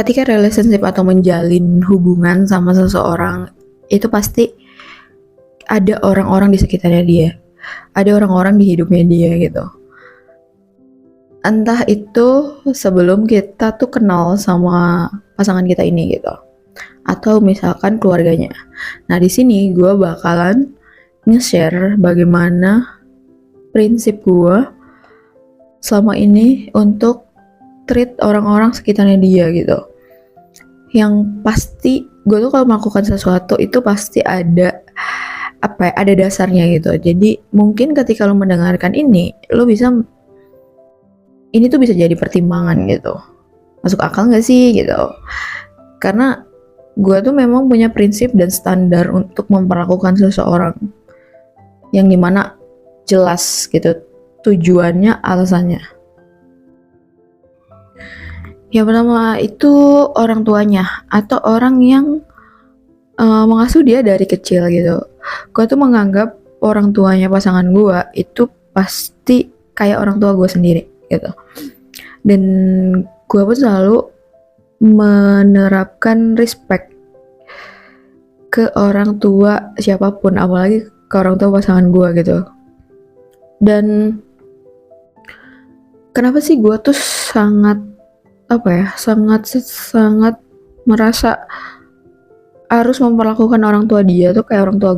ketika relationship atau menjalin hubungan sama seseorang, itu pasti ada orang-orang di sekitarnya dia, ada orang-orang di hidupnya dia gitu. Entah itu sebelum kita tuh kenal sama pasangan kita ini gitu, atau misalkan keluarganya. Nah di sini gue bakalan nge-share bagaimana prinsip gue selama ini untuk treat orang-orang sekitarnya dia gitu. Yang pasti gue tuh kalau melakukan sesuatu itu pasti ada ada dasarnya gitu. Jadi mungkin ketika lo mendengarkan ini, lo bisa ini tuh bisa jadi pertimbangan gitu. Masuk akal gak sih gitu? Karena gue tuh memang punya prinsip dan standar untuk memperlakukan seseorang yang dimana jelas gitu tujuannya, alasannya. Yang pertama itu orang tuanya atau orang yang mengasuh dia dari kecil gitu. Gue tuh menganggap orang tuanya pasangan gue itu pasti kayak orang tua gue sendiri gitu. Dan gue pun selalu menerapkan respect ke orang tua siapapun, apalagi ke orang tua pasangan gue gitu. Dan kenapa sih gue tuh sangat merasa harus memperlakukan orang tua dia tuh kayak orang tua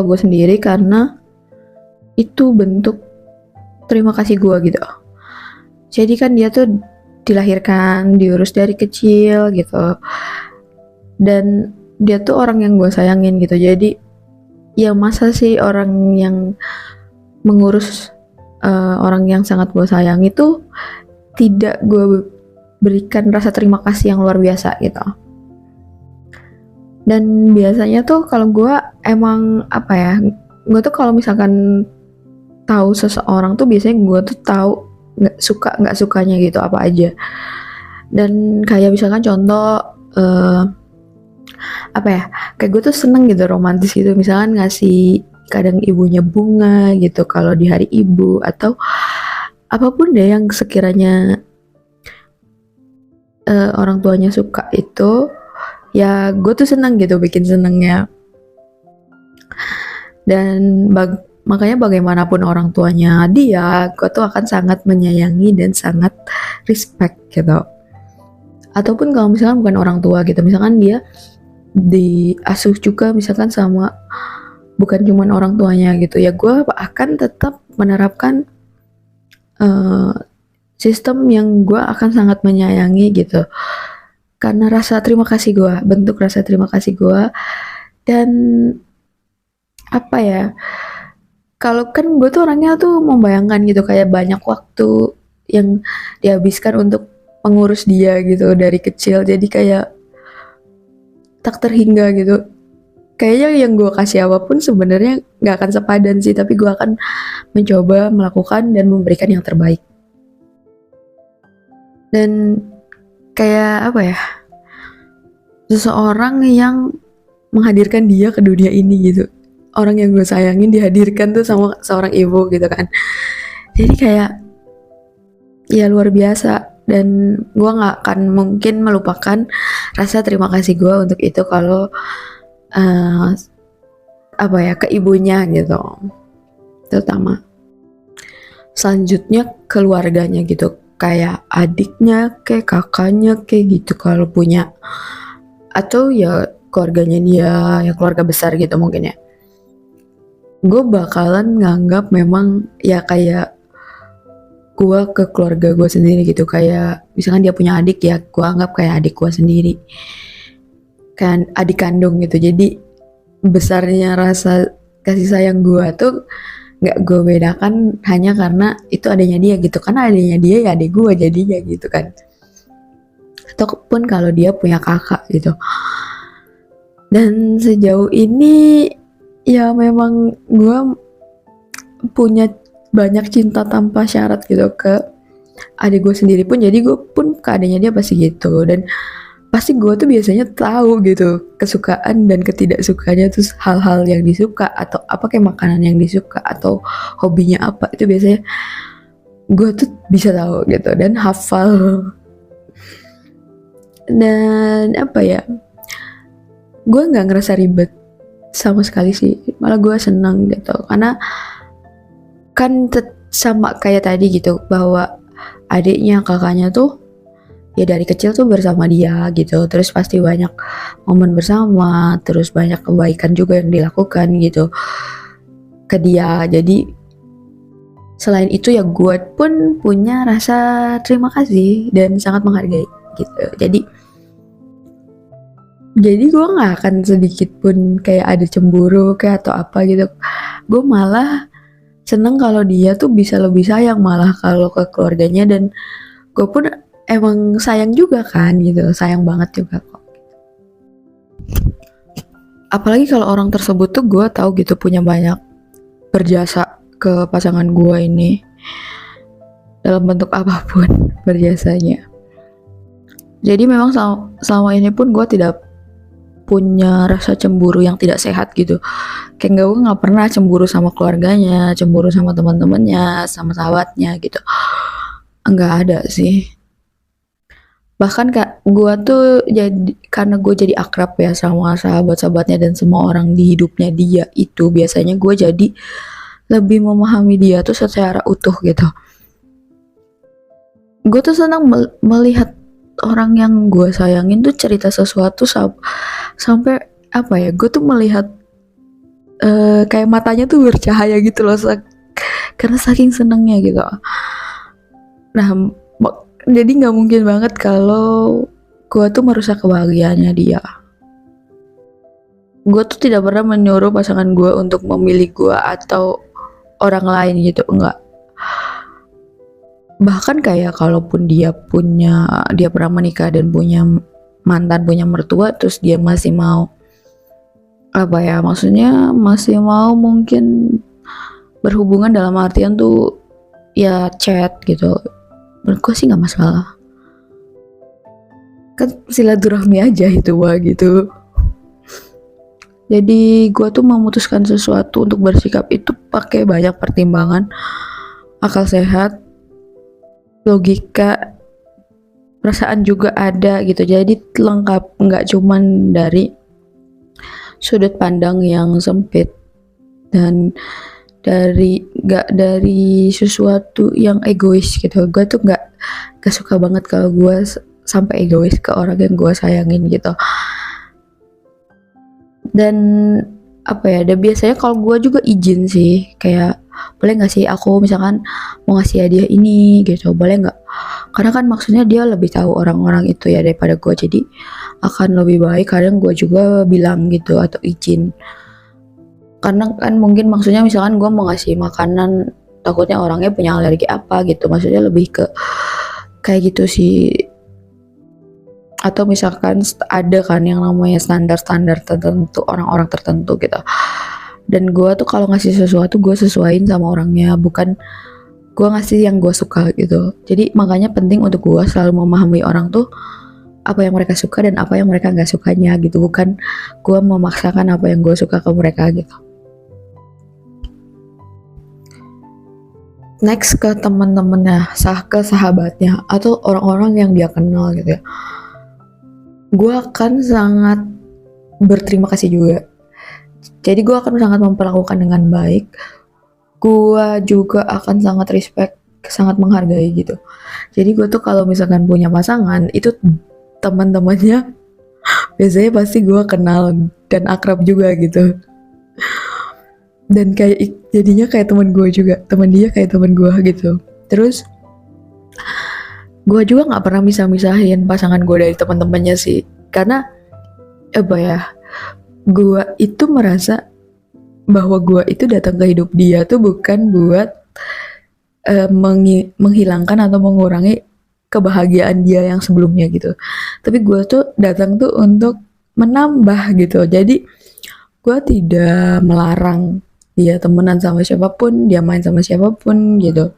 gue sendiri, karena itu bentuk terima kasih gue gitu. Jadi kan dia tuh dilahirkan, diurus dari kecil gitu, dan dia tuh orang yang gue sayangin gitu. Jadi ya masa sih orang yang mengurus orang yang sangat gue sayang itu tidak gue berikan rasa terima kasih yang luar biasa gitu. Dan biasanya tuh kalau gue emang gue tuh kalau misalkan tahu seseorang tuh biasanya gue tuh tahu nggak sukanya gitu apa aja. Dan kayak misalkan contoh kayak gue tuh seneng gitu romantis gitu, misalkan ngasih kadang ibunya bunga gitu kalau di hari ibu, atau apapun deh yang sekiranya orang tuanya suka itu, ya gue tuh seneng gitu, bikin senengnya. Dan makanya bagaimanapun orang tuanya dia, gue tuh akan sangat menyayangi dan sangat respect gitu. Ataupun kalau misalkan bukan orang tua gitu, misalkan dia diasuh juga misalkan sama bukan cuma orang tuanya gitu, ya gue akan tetap menerapkan sistem yang gue akan sangat menyayangi gitu, karena rasa terima kasih gue, bentuk rasa terima kasih gue. Dan kalau kan gue tuh orangnya tuh membayangkan gitu, kayak banyak waktu yang dihabiskan untuk mengurus dia gitu dari kecil, jadi kayak tak terhingga gitu. Kayaknya yang gue kasih apapun sebenarnya gak akan sepadan sih, tapi gue akan mencoba melakukan dan memberikan yang terbaik. Dan kayak seseorang yang menghadirkan dia ke dunia ini gitu, orang yang gue sayangin dihadirkan tuh sama seorang ibu gitu kan. Jadi kayak ya luar biasa, dan gue gak akan mungkin melupakan rasa terima kasih gue untuk itu kalau ke ibunya gitu terutama. Selanjutnya keluarganya gitu, kayak adiknya, kayak kakaknya, kayak gitu kalau punya, atau ya keluarganya dia, ya keluarga besar gitu mungkin ya. Gue bakalan nganggap memang ya kayak gue ke keluarga gue sendiri gitu. Kayak misalkan dia punya adik, ya gue anggap kayak adik gue sendiri, kan adik kandung gitu. Jadi besarnya rasa kasih sayang gue tuh nggak gue bedakan hanya karena itu adanya dia gitu, karena adanya dia ya adik gue jadinya gitu kan. Ataupun kalau dia punya kakak gitu. Dan sejauh ini ya memang gue punya banyak cinta tanpa syarat gitu ke adik gue sendiri pun, jadi gue pun ke adiknya dia pasti gitu. Dan pasti gue tuh biasanya tahu gitu kesukaan dan ketidaksukanya, terus hal-hal yang disuka atau kayak makanan yang disuka atau hobinya itu biasanya gue tuh bisa tahu gitu dan hafal. Dan apa ya, gue nggak ngerasa ribet sama sekali sih, malah gue senang gitu karena kan sama kayak tadi gitu, bahwa adiknya kakaknya tuh ya dari kecil tuh bersama dia gitu, terus pasti banyak momen bersama, terus banyak kebaikan juga yang dilakukan gitu ke dia. Jadi selain itu ya gue pun punya rasa terima kasih dan sangat menghargai gitu. Jadi gue nggak akan sedikit pun kayak ada cemburu kayak atau apa gitu. Gue malah seneng kalau dia tuh bisa lebih sayang malah kalau ke keluarganya, dan gue pun emang sayang juga kan gitu, sayang banget juga kok. Apalagi kalau orang tersebut tuh gue tahu gitu punya banyak berjasa ke pasangan gue ini dalam bentuk apapun berjasanya. Jadi memang selama ini pun gue tidak punya rasa cemburu yang tidak sehat gitu. Kayak gue nggak pernah cemburu sama keluarganya, cemburu sama teman-temannya, sama sahabatnya gitu. Enggak ada sih. Bahkan kak gue tuh jadi, karena gue jadi akrab ya sama sahabat-sahabatnya dan semua orang di hidupnya dia itu, biasanya gue jadi lebih memahami dia tuh secara utuh gitu. Gue tuh senang melihat orang yang gue sayangin tuh cerita sesuatu sampai apa ya, gue tuh melihat kayak matanya tuh bercahaya gitu loh, karena saking senengnya gitu. Nah, jadi nggak mungkin banget kalau gue tuh merusak kebahagiaannya dia. Gue tuh tidak pernah menyuruh pasangan gue untuk memilih gue atau orang lain gitu, enggak. Bahkan kayak kalaupun dia pernah menikah dan punya mantan, punya mertua, terus dia masih mau apa ya, maksudnya masih mau mungkin berhubungan dalam artian tuh ya chat gitu, menurut gue sih nggak masalah, kan silaturahmi aja itu wah gitu. Jadi gue tuh memutuskan sesuatu untuk bersikap itu pakai banyak pertimbangan, akal sehat, logika, perasaan juga ada gitu. Jadi lengkap, nggak cuman dari sudut pandang yang sempit dan nggak dari sesuatu yang egois gitu. Gue tuh nggak suka banget kalau gue sampai egois ke orang yang gue sayangin gitu. Dan apa ya, dan biasanya kalau gue juga izin sih, kayak boleh nggak sih aku misalkan mau ngasih hadiah ini gitu, boleh nggak, karena kan maksudnya dia lebih tahu orang-orang itu ya daripada gue, jadi akan lebih baik kadang gue juga bilang gitu atau izin. Karena kan mungkin maksudnya misalkan gue mau ngasih makanan, takutnya orangnya punya alergi apa gitu, maksudnya lebih ke kayak gitu sih. Atau misalkan ada kan yang namanya standar-standar tertentu, orang-orang tertentu gitu, dan gue tuh kalau ngasih sesuatu gue sesuaiin sama orangnya, bukan gue ngasih yang gue suka gitu. Jadi makanya penting untuk gue selalu memahami orang tuh apa yang mereka suka dan apa yang mereka nggak sukanya gitu, bukan gue memaksakan apa yang gue suka ke mereka gitu. Next ke teman-temannya, ke sahabatnya atau orang-orang yang dia kenal gitu ya, gue akan sangat berterima kasih juga. Jadi gue akan sangat memperlakukan dengan baik. Gue juga akan sangat respect, sangat menghargai gitu. Jadi gue tuh kalau misalkan punya pasangan, itu teman-temannya biasanya pasti gue kenal dan akrab juga gitu. Dan kayak jadinya kayak teman gue juga, teman dia kayak teman gue gitu. Terus gue juga nggak pernah misahin pasangan gue dari teman-temannya sih, karena apa ya, gue itu merasa bahwa gue itu datang ke hidup dia tuh bukan buat menghilangkan atau mengurangi kebahagiaan dia yang sebelumnya gitu, tapi gue tuh datang tuh untuk menambah gitu. Jadi gue tidak melarang dia temenan sama siapapun, dia main sama siapapun gitu.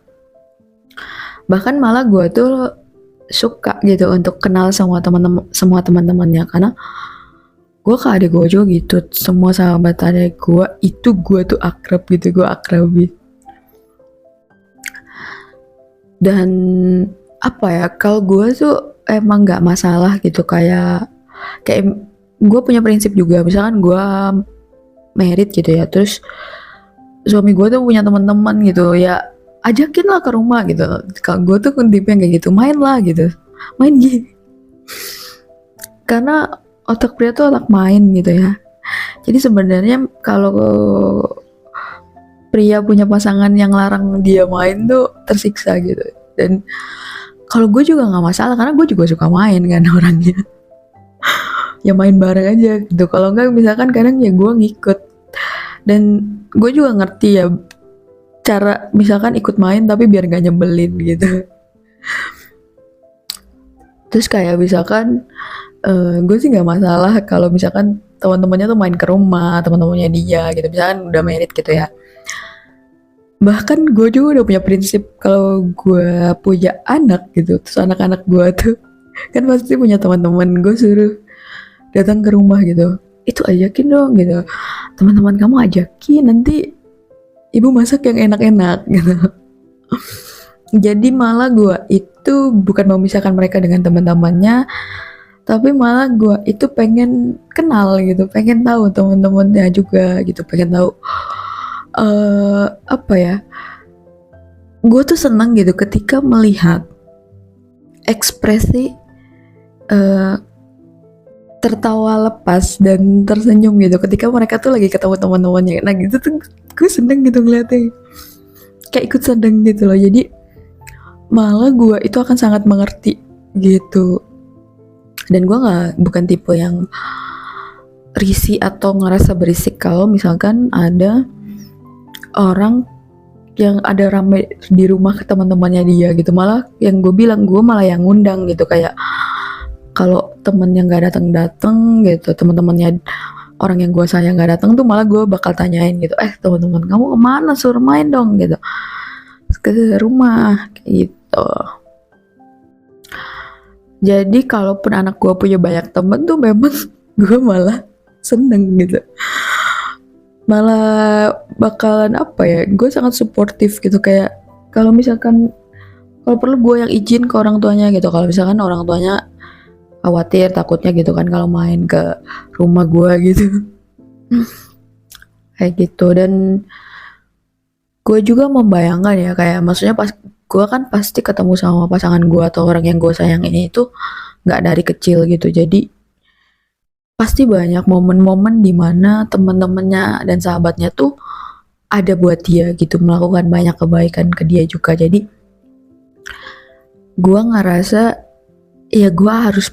Bahkan malah gue tuh suka gitu untuk kenal semua teman-temannya, karena gue ke adik gue juga gitu, semua sahabat adik gue itu gue tuh akrab gitu, gue akrabin. Dan apa ya, kalau gue tuh emang nggak masalah gitu, kayak kayak gue punya prinsip juga, misalkan gue married gitu ya, terus suami gue tuh punya teman-teman gitu ya, ajakin lah ke rumah gitu. Kalau gue tuh tipe yang kayak gitu, main lah gitu, main gitu, karena otak pria tuh otak main gitu ya. Jadi sebenarnya kalau pria punya pasangan yang larang dia main tuh tersiksa gitu. Dan kalau gue juga nggak masalah karena gue juga suka main kan orangnya. Ya main bareng aja gitu. Kalau nggak misalkan kadang ya gue ngikut. Dan gue juga ngerti ya cara misalkan ikut main tapi biar gak nyebelin gitu. Terus kayak misalkan gue sih nggak masalah kalau misalkan teman-temannya tuh main ke rumah teman-temannya dia gitu, misalkan udah married gitu ya. Bahkan gue juga udah punya prinsip kalau gue punya anak gitu, terus anak-anak gue tuh kan pasti punya teman-teman, gue suruh datang ke rumah gitu, itu ajakin dong gitu, teman-teman kamu ajakin, nanti ibu masak yang enak-enak gitu. Jadi malah gue itu bukan memisahkan mereka dengan teman-temannya, tapi malah gue itu pengen kenal gitu, pengen tahu teman-temannya juga gitu, pengen tahu apa ya, gue tuh senang gitu ketika melihat ekspresi eh, tertawa lepas dan tersenyum gitu ketika mereka tuh lagi ketemu teman-temannya. Nah gitu tuh gue seneng gitu ngeliatnya, kayak ikut seneng gitu loh. Jadi malah gue itu akan sangat mengerti gitu. Dan gue bukan tipe yang risih atau ngerasa berisik kalau misalkan ada orang yang ada rame di rumah ke teman-temannya dia gitu. Malah yang gue bilang, gue malah yang ngundang gitu, kayak kalau temen yang gak datang gitu, teman-temannya orang yang gue sayang gak datang tuh malah gue bakal tanyain gitu, teman-teman kamu kemana, suruh main dong gitu ke rumah kayak gitu. Jadi kalaupun anak gue punya banyak temen tuh memang gue malah seneng gitu, malah bakalan apa ya, gue sangat suportif gitu. Kayak kalau misalkan kalau perlu gue yang izin ke orang tuanya gitu, kalau misalkan orang tuanya khawatir takutnya gitu kan kalau main ke rumah gue gitu. Kayak gitu. Dan gue juga membayangkan ya, kayak maksudnya pas gue kan pasti ketemu sama pasangan gue atau orang yang gue sayang ini itu nggak dari kecil gitu, jadi pasti banyak momen-momen dimana teman-temannya dan sahabatnya tuh ada buat dia gitu, melakukan banyak kebaikan ke dia juga. Jadi gue ngerasa ya gue harus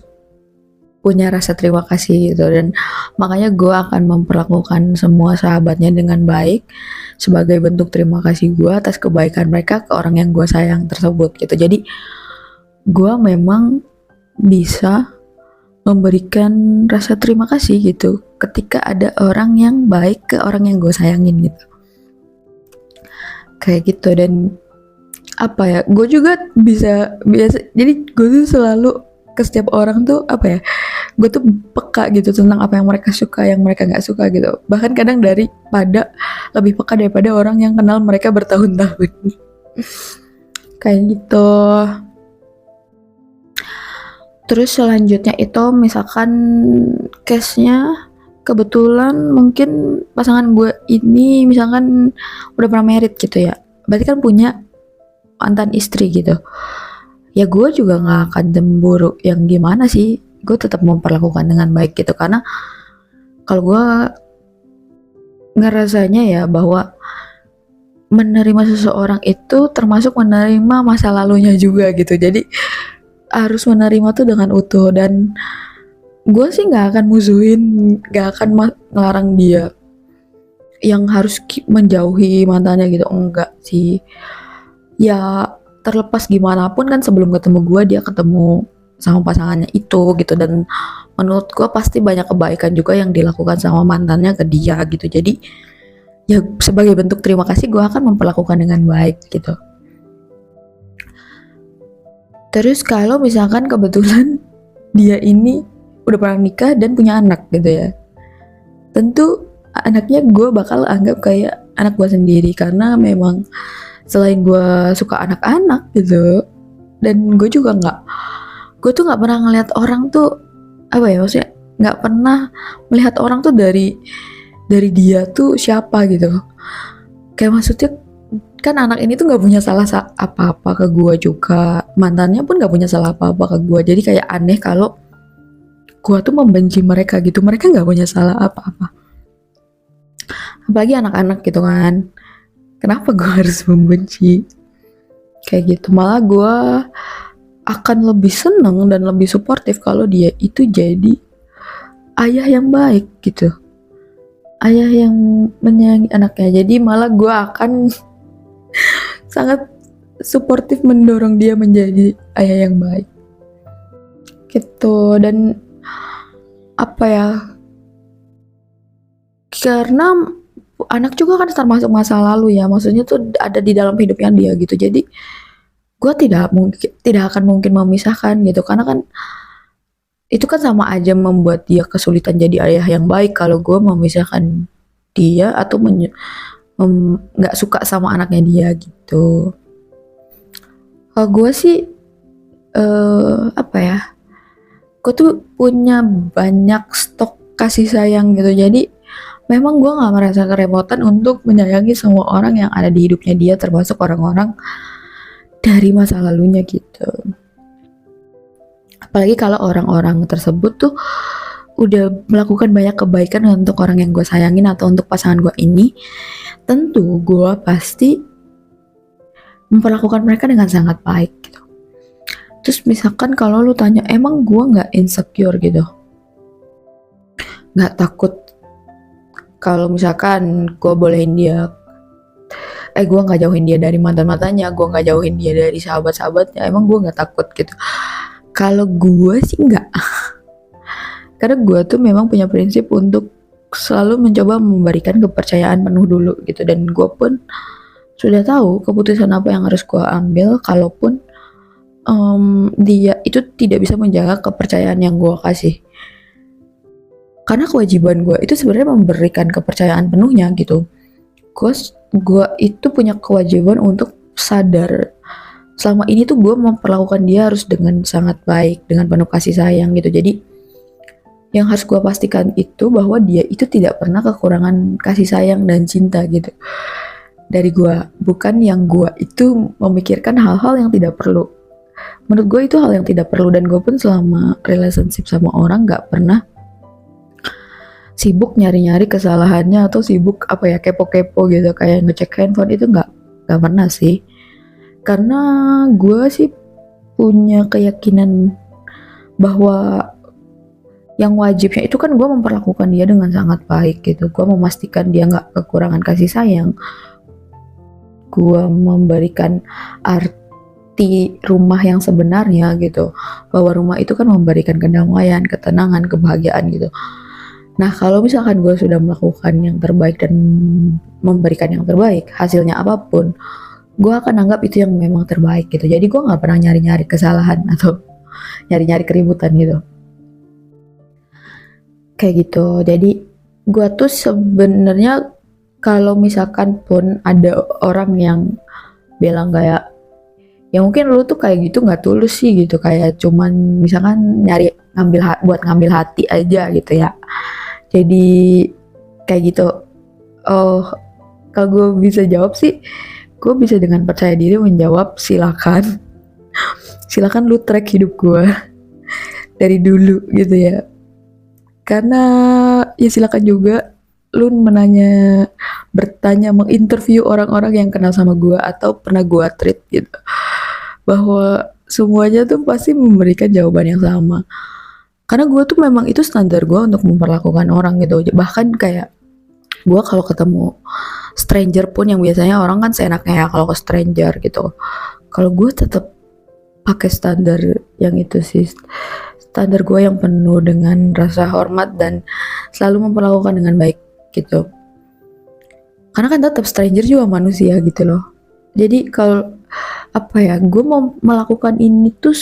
punya rasa terima kasih gitu, dan makanya gue akan memperlakukan semua sahabatnya dengan baik sebagai bentuk terima kasih gue atas kebaikan mereka ke orang yang gue sayang tersebut gitu. Jadi gue memang bisa memberikan rasa terima kasih gitu ketika ada orang yang baik ke orang yang gue sayangin gitu, kayak gitu. Dan apa ya, gue juga biasa jadi gue tuh selalu ke setiap orang tuh apa ya, gue tuh peka gitu tentang apa yang mereka suka, yang mereka nggak suka gitu. Bahkan kadang lebih peka daripada orang yang kenal mereka bertahun-tahun. Kayak gitu. Terus selanjutnya itu misalkan case-nya kebetulan mungkin pasangan gue ini misalkan udah pernah married gitu ya, berarti kan punya mantan istri gitu. Ya gue juga nggak akan cemburu yang gimana sih, gue tetap memperlakukan dengan baik gitu, karena kalau gue ngerasanya ya bahwa menerima seseorang itu termasuk menerima masa lalunya juga gitu. Jadi harus menerima tuh dengan utuh, dan gue sih nggak akan musuhin, nggak akan ngelarang dia yang harus menjauhi mantannya gitu, enggak sih. Ya terlepas gimana pun kan sebelum ketemu gue dia ketemu sama pasangannya itu gitu, dan menurut gue pasti banyak kebaikan juga yang dilakukan sama mantannya ke dia gitu. Jadi ya sebagai bentuk terima kasih gue akan memperlakukan dengan baik gitu. Terus kalau misalkan kebetulan dia ini udah pernah nikah dan punya anak gitu ya, tentu anaknya gue bakal anggap kayak anak gue sendiri, karena memang selain gue suka anak-anak gitu, dan gue juga gue tuh nggak pernah ngelihat orang tuh, apa ya, maksudnya nggak pernah melihat orang tuh dari dia tuh siapa gitu. Kayak maksudnya kan anak ini tuh nggak punya salah apa-apa ke gue juga, mantannya pun nggak punya salah apa-apa ke gue. Jadi kayak aneh kalau gue tuh membenci mereka gitu. Mereka nggak punya salah apa-apa, apalagi anak-anak gitu kan. Kenapa gue harus membenci kayak gitu? Malah gue akan lebih seneng dan lebih suportif kalau dia itu jadi ayah yang baik gitu, ayah yang menyayangi anaknya. Jadi malah gue akan sangat suportif mendorong dia menjadi ayah yang baik gitu. Dan apa ya, karena anak juga kan termasuk masa lalu ya, maksudnya tuh ada di dalam hidupnya dia gitu. Jadi gue tidak akan mungkin memisahkan gitu, karena kan itu kan sama aja membuat dia kesulitan jadi ayah yang baik kalau gue memisahkan dia atau nggak suka sama anaknya dia gitu. Kalau gue sih apa ya, gue tuh punya banyak stok kasih sayang gitu. Jadi memang gue nggak merasa kerepotan untuk menyayangi semua orang yang ada di hidupnya dia, termasuk orang-orang dari masa lalunya gitu. Apalagi kalau orang-orang tersebut tuh udah melakukan banyak kebaikan untuk orang yang gue sayangin atau untuk pasangan gue ini, tentu gue pasti memperlakukan mereka dengan sangat baik gitu. Terus misalkan kalau lu tanya, emang gue nggak insecure gitu, nggak takut kalau misalkan gue bolehin dia, gue nggak jauhin dia dari mantan-mantannya, gue nggak jauhin dia dari sahabat-sahabatnya, emang gue nggak takut gitu? Kalau gue sih nggak, karena gue tuh memang punya prinsip untuk selalu mencoba memberikan kepercayaan penuh dulu gitu. Dan gue pun sudah tahu keputusan apa yang harus gue ambil kalaupun dia itu tidak bisa menjaga kepercayaan yang gue kasih. Karena kewajiban gue itu sebenarnya memberikan kepercayaan penuhnya gitu. Gue itu punya kewajiban untuk sadar selama ini tuh gue memperlakukan dia harus dengan sangat baik, dengan penuh kasih sayang gitu. Jadi yang harus gue pastikan itu bahwa dia itu tidak pernah kekurangan kasih sayang dan cinta gitu dari gue. Bukan yang gue itu memikirkan hal-hal yang tidak perlu. Menurut gue itu hal yang tidak perlu. Dan gue pun selama relationship sama orang gak pernah sibuk nyari-nyari kesalahannya atau sibuk apa ya, kepo-kepo gitu kayak ngecek handphone. Itu gak pernah sih. Karena gue sih punya keyakinan bahwa yang wajibnya itu kan gue memperlakukan dia dengan sangat baik gitu. Gue memastikan dia gak kekurangan kasih sayang. Gue memberikan arti rumah yang sebenarnya gitu. Bahwa rumah itu kan memberikan kedamaian, ketenangan, kebahagiaan gitu. Nah kalau misalkan gue sudah melakukan yang terbaik dan memberikan yang terbaik, hasilnya apapun, gue akan anggap itu yang memang terbaik gitu. Jadi gue gak pernah nyari-nyari kesalahan atau nyari-nyari keributan gitu. Kayak gitu. Jadi gue tuh sebenarnya kalau misalkan pun ada orang yang bilang kayak, ya mungkin lu tuh kayak gitu gak tulus sih gitu, kayak cuman misalkan nyari buat ngambil hati aja gitu ya. Jadi kayak gitu. Oh, kalau gue bisa jawab sih, gue bisa dengan percaya diri menjawab silakan. Silakan lu track hidup gue dari dulu gitu ya. Karena ya silakan juga lu bertanya, menginterview orang-orang yang kenal sama gue atau pernah gue treat gitu. Bahwa semuanya tuh pasti memberikan jawaban yang sama. Karena gue tuh memang itu standar gue untuk memperlakukan orang gitu. Bahkan kayak gue kalau ketemu stranger pun, yang biasanya orang kan seenaknya ya kalau ke stranger gitu, kalau gue tetap pakai standar yang itu sih, standar gue yang penuh dengan rasa hormat dan selalu memperlakukan dengan baik gitu. Karena kan tetap stranger juga manusia gitu loh. Jadi kalau apa ya, gue mau melakukan ini tuh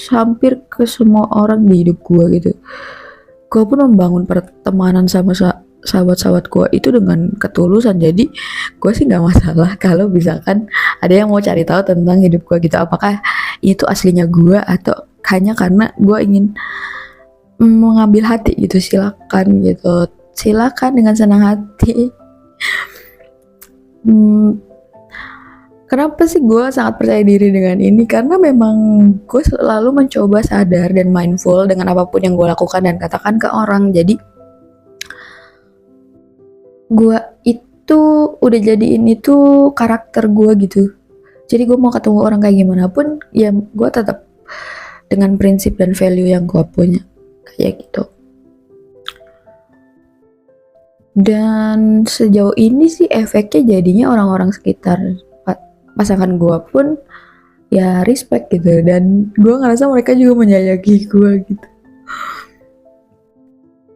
hampir ke semua orang di hidup gue gitu. Gue pun membangun pertemanan sama sahabat-sahabat gue itu dengan ketulusan. Jadi gue sih nggak masalah kalau misalkan ada yang mau cari tahu tentang hidup gue gitu, apakah itu aslinya gue atau hanya karena gue ingin mengambil hati gitu. Silakan dengan senang hati. Kenapa sih gue sangat percaya diri dengan ini? Karena memang gue selalu mencoba sadar dan mindful dengan apapun yang gue lakukan dan katakan ke orang. Jadi gue itu udah jadiin itu karakter gue gitu. Jadi gue mau ketemu orang kayak gimana pun, ya gue tetap dengan prinsip dan value yang gue punya, kayak gitu. Dan sejauh ini sih efeknya jadinya orang-orang sekitar pasangan gue pun ya respect gitu, dan gue ngerasa mereka juga menyayangi gue gitu.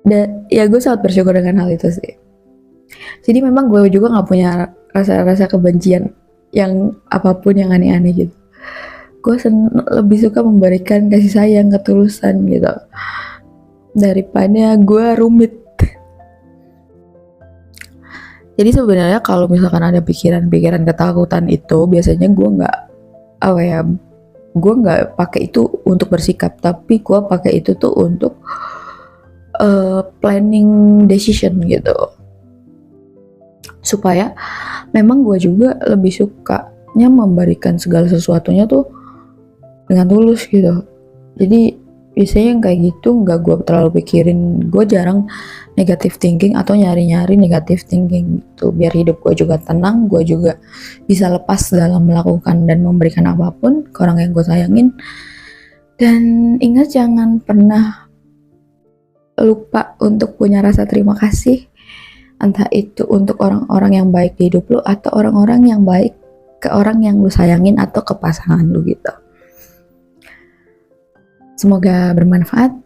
Dan ya gue sangat bersyukur dengan hal itu sih. Jadi memang gue juga nggak punya rasa-rasa kebencian yang apapun yang aneh-aneh gitu. Gue lebih suka memberikan kasih sayang, ketulusan gitu, daripada gue rumit. Jadi sebenarnya kalau misalkan ada pikiran-pikiran ketakutan itu, biasanya gue nggak pakai itu untuk bersikap, tapi gue pakai itu tuh untuk planning decision gitu, supaya memang gue juga lebih sukanya memberikan segala sesuatunya tuh dengan tulus gitu. Jadi biasanya yang kayak gitu nggak gue terlalu pikirin. Gue jarang negative thinking atau nyari-nyari negative thinking gitu, biar hidup gue juga tenang, gue juga bisa lepas dalam melakukan dan memberikan apapun ke orang yang gue sayangin. Dan ingat, jangan pernah lupa untuk punya rasa terima kasih, entah itu untuk orang-orang yang baik di hidup lu atau orang-orang yang baik ke orang yang lu sayangin atau ke pasangan lu gitu. Semoga bermanfaat.